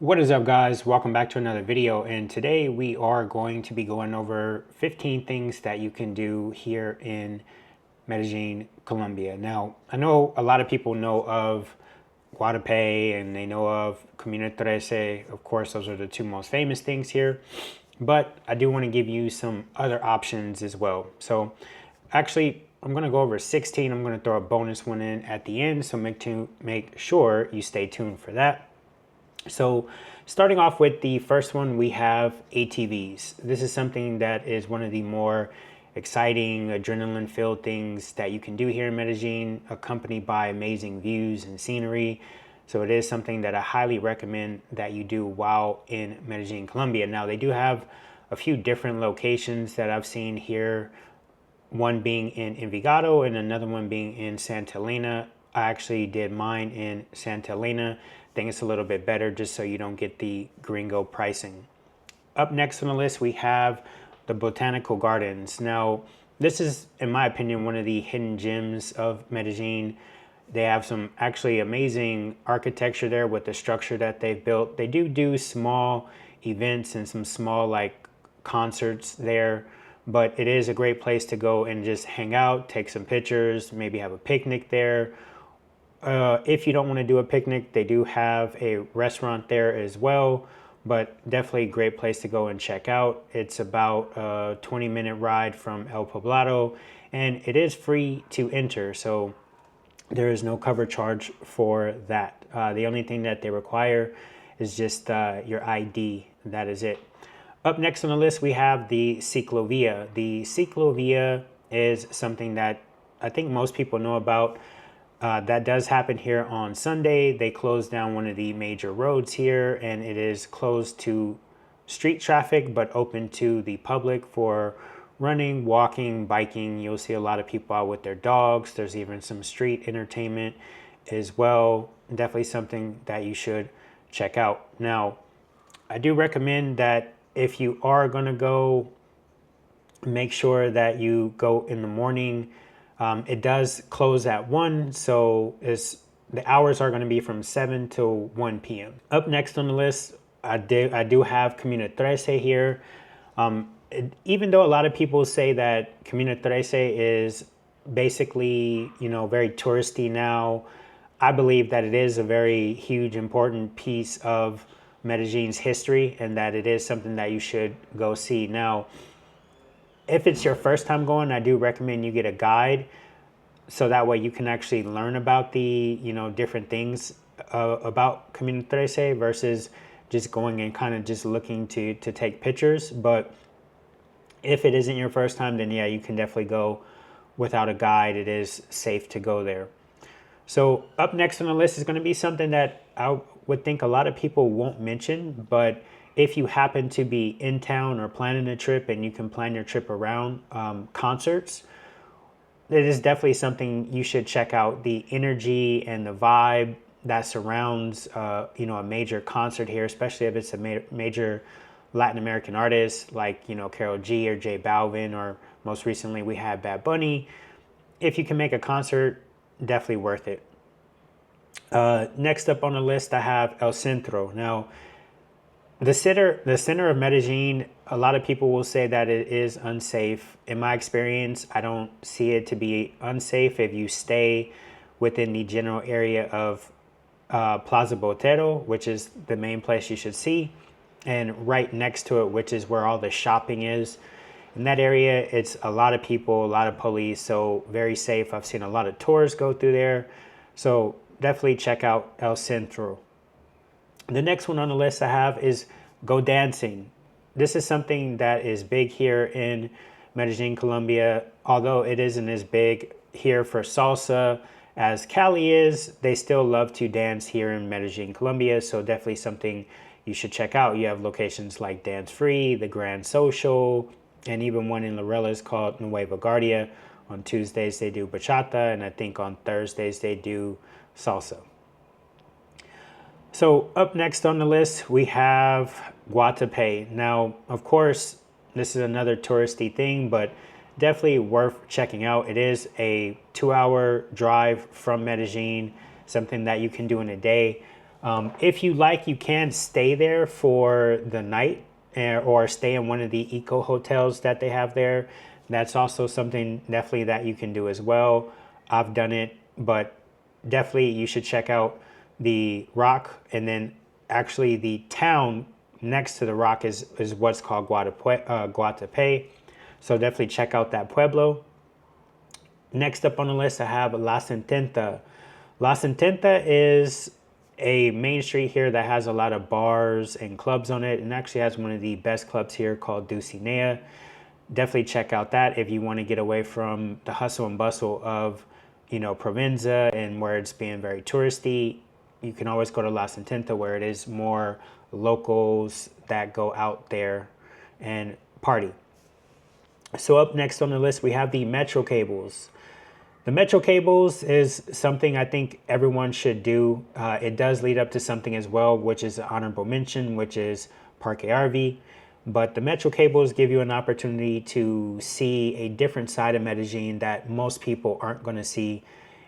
What is up, guys? Welcome back to another video, and today we are going to be going over 15 things that you can do here in Medellin, Colombia. Now, I know a lot of people know of Guatape and they know of Comuna 13. Of course, those are the two most famous things here, but I do want to give you some other options as well. So actually, I'm going to go over 16. I'm going to throw a bonus one in at the end, so make sure you stay tuned for that. So starting off with the first one, we have ATVs. This is something that is one of the more exciting, adrenaline-filled things that you can do here in Medellin, accompanied by amazing views and scenery. So it is something that I highly recommend that you do while in Medellin, Colombia. Now, they do have a few different locations that I've seen here, one being in Envigado and another one being in Santa Elena. I actually did mine in Santa Elena. I think it's a little bit better just so you don't get the gringo pricing. Up next on the list, we have the Botanical Gardens. Now, this is, in my opinion, one of the hidden gems of Medellin. They have some actually amazing architecture there with the structure that they've built. They do small events and some small like concerts there, but it is a great place to go and just hang out, take some pictures, maybe have a picnic there. If you don't want to do a picnic, they do have a restaurant there as well, but definitely a great place to go and check out. It's about a 20-minute ride from El Poblado, and it is free to enter, so there is no cover charge for that. The only thing that they require is just your ID. That is it. Up next on the list, we have the Ciclovia. The Ciclovia is something that I think most people know about. That does happen here on Sunday. They close down one of the major roads here, and it is closed to street traffic, but open to the public for running, walking, biking. You'll see a lot of people out with their dogs. There's even some street entertainment as well. Definitely something that you should check out. Now, I do recommend that if you are going to go, make sure that you go in the morning. It does close at 1, so the hours are going to be from 7 to 1 p.m. Up next on the list, I do have Comuna 13 here. Even though a lot of people say that Comuna 13 is basically, very touristy now, I believe that it is a very huge, important piece of Medellin's history and that it is something that you should go see. Now, if it's your first time going, I do recommend you get a guide so that way you can actually learn about the, different things about Comuna 13 versus just going and kind of just looking to take pictures. But if it isn't your first time, then yeah, you can definitely go without a guide. It is safe to go there. So up next on the list is going to be something that I would think a lot of people won't mention, but if you happen to be in town or planning a trip and you can plan your trip around concerts, it is definitely something you should check out. The energy and the vibe that surrounds, a major concert here, especially if it's a major Latin American artist like, Karol G or J Balvin, or most recently we had Bad Bunny. If you can make a concert, definitely worth it. Next up on the list, I have El Centro. Now, the center of Medellin, a lot of people will say that it is unsafe. In my experience, I don't see it to be unsafe if you stay within the general area of Plaza Botero, which is the main place you should see, and right next to it, which is where all the shopping is. In that area, it's a lot of people, a lot of police, so very safe. I've seen a lot of tourists go through there, so definitely check out El Centro. The next one on the list I have is go dancing. This is something that is big here in Medellin, Colombia. Although it isn't as big here for salsa as Cali is, they still love to dance here in Medellin, Colombia. So definitely something you should check out. You have locations like Dance Free, the Grand Social, and even one in Lorella's called Nueva Guardia. On Tuesdays they do bachata, and I think on Thursdays they do salsa. So up next on the list, we have Guatape. Now, of course, this is another touristy thing, but definitely worth checking out. It is a 2-hour drive from Medellin, something that you can do in a day. If you like, you can stay there for the night or stay in one of the eco hotels that they have there. That's also something definitely that you can do as well. I've done it, but definitely you should check out the rock, and then actually the town next to the rock is what's called Guatape. So definitely check out that pueblo. Next up on the list, I have La Cententa. La Cententa is a main street here that has a lot of bars and clubs on it, and actually has one of the best clubs here called Dulcinea. Definitely check out that if you want to get away from the hustle and bustle of, Provenza and where it's being very touristy. You can always go to La Cententa where it is more locals that go out there and party. So up next on the list, we have the Metro cables. The Metro cables is something I think everyone should do. It does lead up to something as well, which is an honorable mention, which is Parque Arví. But the Metro cables give you an opportunity to see a different side of Medellin that most people aren't going to see.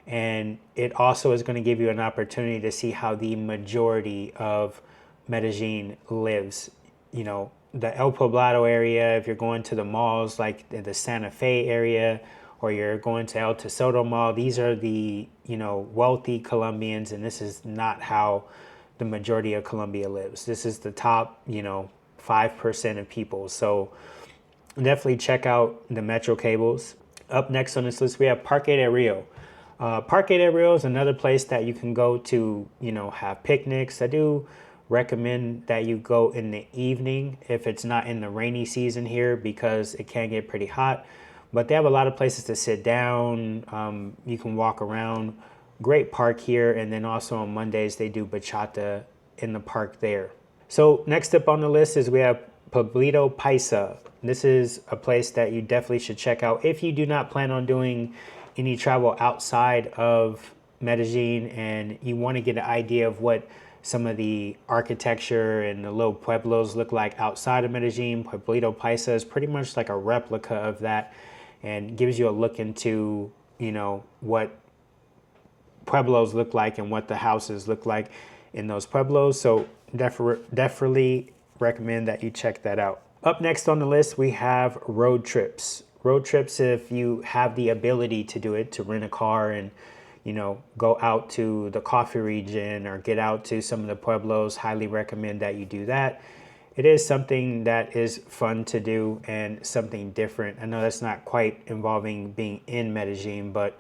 And it also is going to give you an opportunity to see how the majority of Medellin lives. The El Poblado area, if you're going to the malls like the Santa Fe area, or you're going to El Tesoro Mall, these are the, wealthy Colombians, and this is not how the majority of Colombia lives. This is the top, 5% of people. So definitely check out the Metro cables. Up next on this list, we have Parque del Rio. Parque del Rio is another place that you can go to, have picnics. I do recommend that you go in the evening if it's not in the rainy season here, because it can get pretty hot. But they have a lot of places to sit down. You can walk around. Great park here. And then also on Mondays, they do bachata in the park there. So next up on the list is we have Pueblito Paisa. This is a place that you definitely should check out if you do not plan on doing any travel outside of Medellin and you want to get an idea of what some of the architecture and the little pueblos look like outside of Medellin. Pueblito Paisa is pretty much like a replica of that and gives you a look into, what pueblos look like and what the houses look like in those pueblos. So definitely recommend that you check that out. Up next on the list, we have road trips. Road trips, if you have the ability to do it, to rent a car and, go out to the coffee region or get out to some of the pueblos, highly recommend that you do that. It is something that is fun to do and something different. I know that's not quite involving being in Medellin, but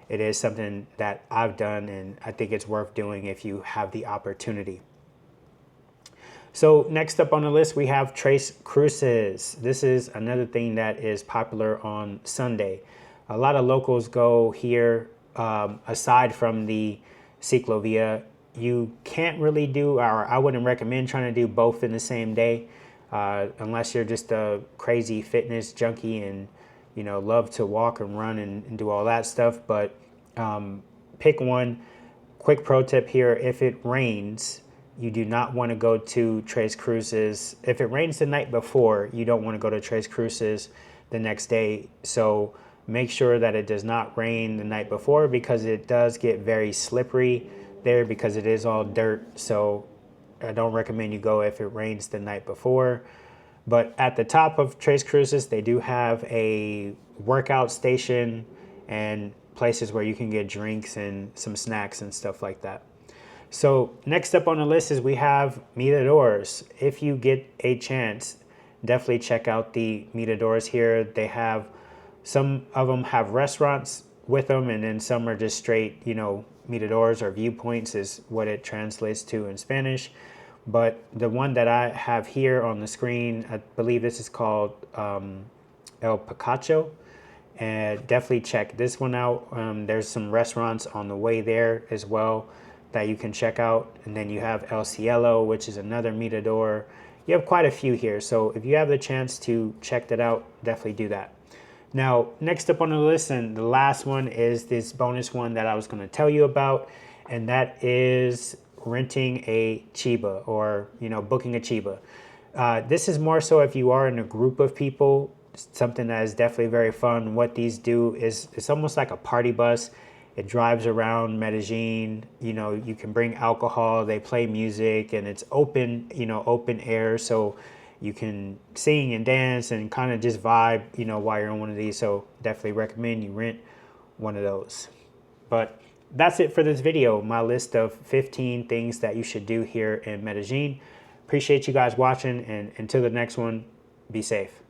it is something that I've done and I think it's worth doing if you have the opportunity. So next up on the list, we have Tres Cruces. This is another thing that is popular on Sunday. A lot of locals go here, aside from the Ciclovia. You can't really do, or I wouldn't recommend trying to do both in the same day, unless you're just a crazy fitness junkie and, love to walk and run and do all that stuff. But pick one. Quick pro tip here, if it rains, you do not want to go to Tres Cruces. If it rains the night before, you don't want to go to Tres Cruces the next day. So make sure that it does not rain the night before, because it does get very slippery there because it is all dirt. So I don't recommend you go if it rains the night before. But at the top of Tres Cruces, they do have a workout station and places where you can get drinks and some snacks and stuff like that. So next up on the list is we have Miradores. If you get a chance, definitely check out the Miradores here. They have, some of them have restaurants with them, and then some are just straight, Miradores or Viewpoints is what it translates to in Spanish. But the one that I have here on the screen, I believe this is called El Picacho. And definitely check this one out. There's some restaurants on the way there as well that you can check out. And then you have El Cielo, which is another Mirador. You have quite a few here. So if you have the chance to check that out, definitely do that. Now, next up on the list, and the last one, is this bonus one that I was going to tell you about. And that is renting a Chiva, or, booking a Chiva. This is more so if you are in a group of people, something that is definitely very fun. What these do is, it's almost like a party bus. It drives around Medellin. You know, you can bring alcohol, they play music, and it's open, you know, open air. So you can sing and dance and kind of just vibe, you know, while you're on one of these. So definitely recommend you rent one of those. But that's it for this video, my list of 15 things that you should do here in Medellin. Appreciate you guys watching, and until the next one, be safe.